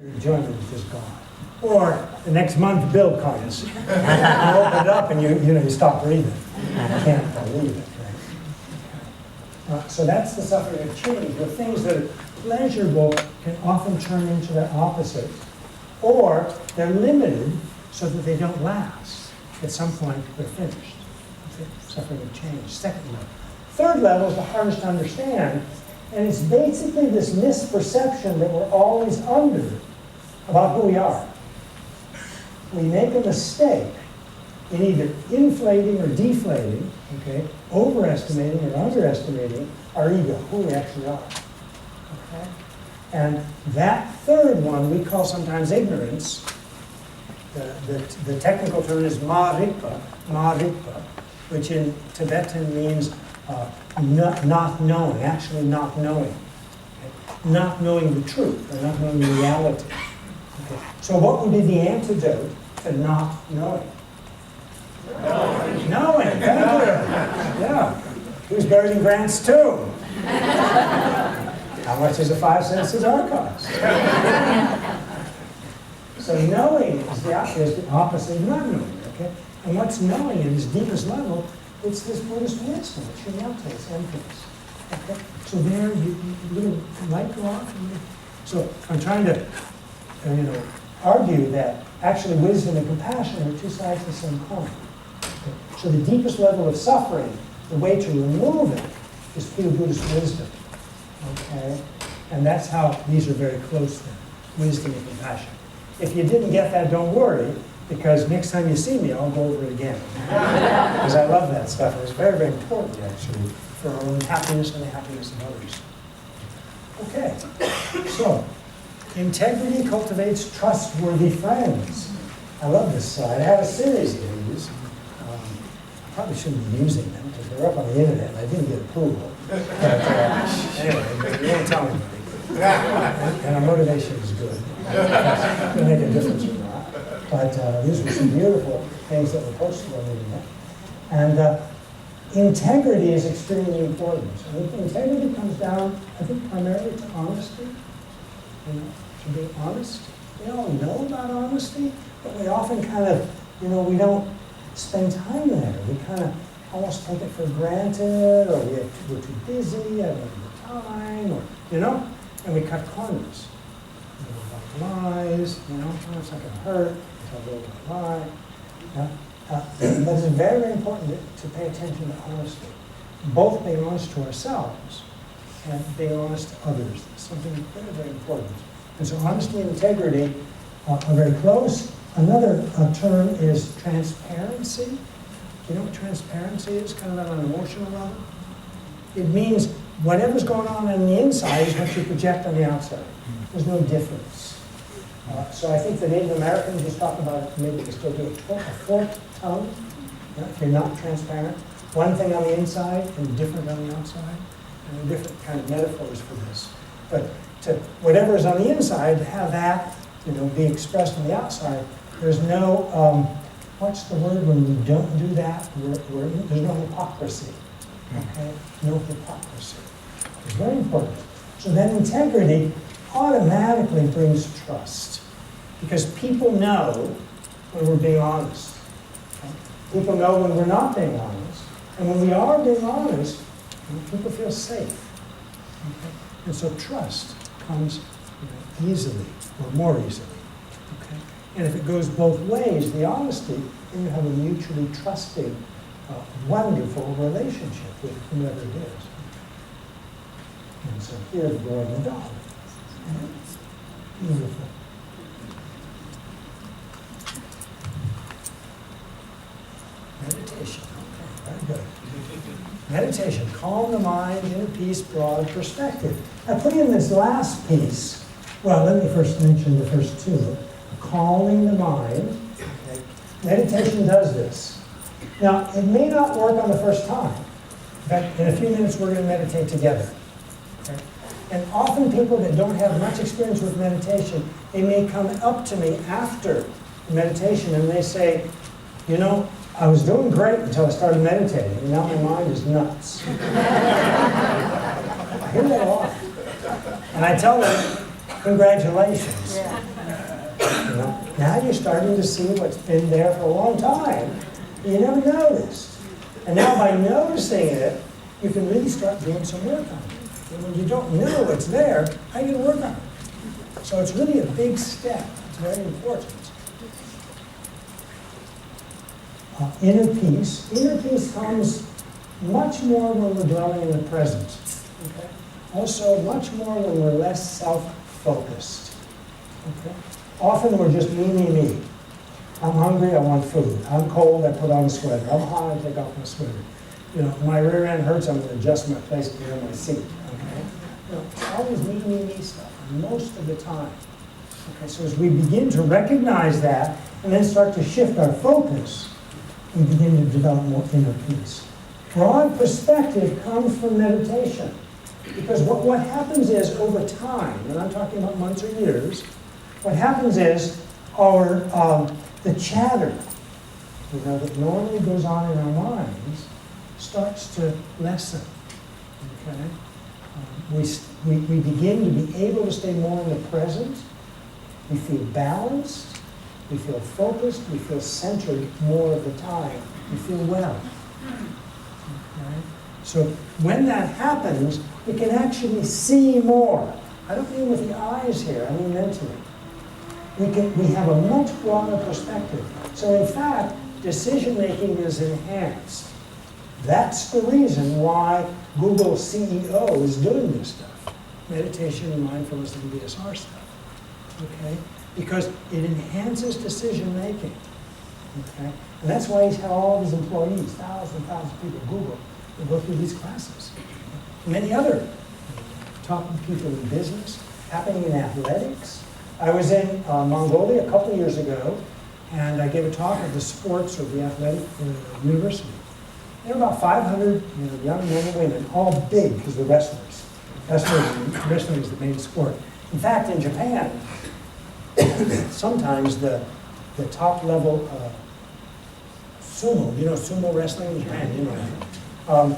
Your enjoyment is just gone. Or the next month bill comes, you open it up and you stop breathing. You can't believe it, right? So that's the suffering of change, where things that are pleasurable can often turn into their opposite. Or they're limited so that they don't last. At some point, they're finished. Suffering of change. Second level. Third level is the hardest to understand, and it's basically this misperception that we're always under about who we are. We make a mistake in either inflating or deflating, okay, overestimating or underestimating our ego, who we actually are. Okay? And that third one we call sometimes ignorance. The technical term is maripa, which in Tibetan means not knowing, actually not knowing. Okay? Not knowing the truth, or not knowing the reality. Okay. So what would be the antidote to not knowing? Knowing, thank you. Yeah. Who's buried in Grant's tomb? How much is a 5 cent cigar cost? So knowing is the opposite of not knowing, okay? And what's knowing at its deepest level, it's this Buddhist wisdom, it's humility, it's emptiness. Okay? So there, you light go off. So I'm trying to, argue that actually wisdom and compassion are two sides of the same coin. Okay? So the deepest level of suffering, the way to remove it, is pure Buddhist wisdom. Okay? And that's how these are very close then, wisdom and compassion. If you didn't get that, don't worry, because next time you see me, I'll go over it again. Because I love that stuff. It's very, very important, actually, for our own happiness and the happiness of others. Okay, so integrity cultivates trustworthy friends. I love this slide. I have a series of these. I probably shouldn't be using them because they're up on the internet and I didn't get approval. But anyway, you won't tell anybody. And our motivation is good. It can make a difference or not. But these were some beautiful things that were posted on the internet. And integrity is extremely important. So integrity comes down, I think, primarily to honesty. To be honest. We all know about honesty, but we often kind of, we don't spend time there. We kind of almost take it for granted, or we're too busy, I don't have the time, or, and we cut corners. Lies, it's not going to hurt, tell a little lie. But it's very, very important to pay attention to honesty. Both being honest to ourselves and being honest to others. It's something very, very important. And so honesty and integrity are very close. Another term is transparency. Do you know what transparency is? Kind of on an emotional level. It means whatever's going on the inside is what you project on the outside. There's no difference. So I think the Native Americans just talk about, maybe they still do a forked tongue. If you're not transparent, one thing on the inside and different on the outside. And different kind of metaphors for this. But to whatever is on the inside, to have that, be expressed on the outside, there's no, what's the word when we don't do that? There's no hypocrisy. Okay? No hypocrisy. It's very important. So then integrity automatically brings trust. Because people know when we're being honest. Okay? People know when we're not being honest. And when we are being honest, people feel safe. Okay? And so trust comes easily, or more easily. Okay? And if it goes both ways, the honesty, then you have a mutually trusting, wonderful relationship with whomever it is. And so here's the boy and the dog. Beautiful. Meditation. Okay, very good. Meditation, calm the mind in a peace, broad perspective. Now put in this last piece. Well, let me first mention the first two. Calming the mind. Okay. Meditation does this. Now, it may not work on the first time. In fact, in a few minutes, we're going to meditate together. Okay? And often people that don't have much experience with meditation, they may come up to me after the meditation and they say, I was doing great until I started meditating, and now my mind is nuts. I hear that a lot. And I tell them, congratulations. Yeah. Now you're starting to see what's been there for a long time. You never noticed. And now by noticing it, you can really start doing some work on it. And when you don't know it's there, how are you going to work on it? So it's really a big step. It's very important. Inner peace. Inner peace comes much more when we're dwelling in the present. Okay? Also, much more when we're less self-focused. Okay? Often we're just me, me, me. I'm hungry, I want food. I'm cold, I put on a sweater. I'm hot, I take off my sweater. You know, my rear end hurts, I'm going to adjust my place behind my seat. Okay? You know, it's always me, me, me stuff, most of the time. Okay, so as we begin to recognize that and then start to shift our focus, we begin to develop more inner peace. Broad perspective comes from meditation. Because what happens is, over time, and I'm talking about months or years, what happens is the chatter, that normally goes on in our minds starts to lessen. Okay? We begin to be able to stay more in the present. We feel balanced. We feel focused. We feel centered more of the time. We feel well. Okay? So when that happens, we can actually see more. I don't mean with the eyes here, I mean mentally. We have a much broader perspective. So in fact, decision-making is enhanced. That's the reason why Google's CEO is doing this stuff. Meditation, mindfulness, and BSR stuff. Okay? Because it enhances decision-making. Okay? And that's why he's had all these employees, thousands and thousands of people at Google, who go through these classes. Many other top people in business, happening in athletics. I was in Mongolia a couple of years ago, and I gave a talk at the sports or the athletic university. There were about 500 young men and women, all big because they're wrestlers. Wrestling is the main sport. In fact, in Japan, sometimes the top level sumo, sumo wrestling in Japan, some